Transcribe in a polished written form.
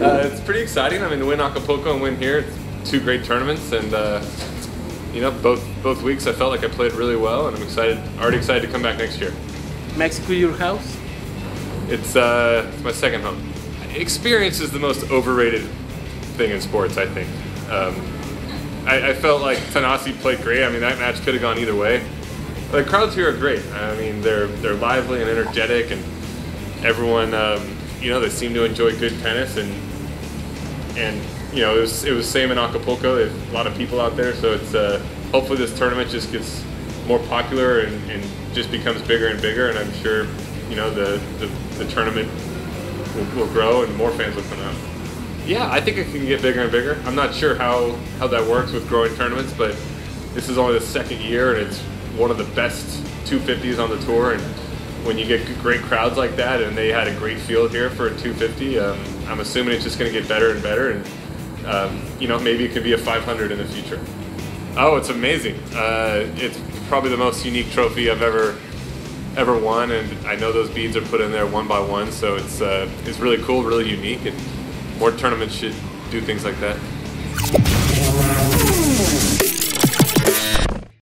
It's pretty exciting. I mean, to win Acapulco and win here, it's two great tournaments, and you know, both weeks I felt like I played really well, and I'm already excited to come back next year. Mexico, your house? It's my second home. Experience is the most overrated thing in sports, I think. I felt like Thanasi played great. I mean, that match could have gone either way. The crowds here are great. I mean, they're lively and energetic, and everyone, you know, they seem to enjoy good tennis, and you know, it was same in Acapulco. There's a lot of people out there, so it's hopefully this tournament just gets more popular and just becomes bigger and bigger, and I'm sure, you know, the tournament will grow and more fans will come out. Yeah, I think it can get bigger and bigger. I'm not sure how that works with growing tournaments, but this is only the second year, and it's one of the best 250s on the tour, and when you get great crowds like that, and they had a great field here for a 250, I'm assuming it's just going to get better and better, and you know, maybe it could be a 500 in the future. Oh, it's amazing. It's probably the most unique trophy I've ever won, and I know those beads are put in there one by one, so it's really cool, really unique, and more tournaments should do things like that.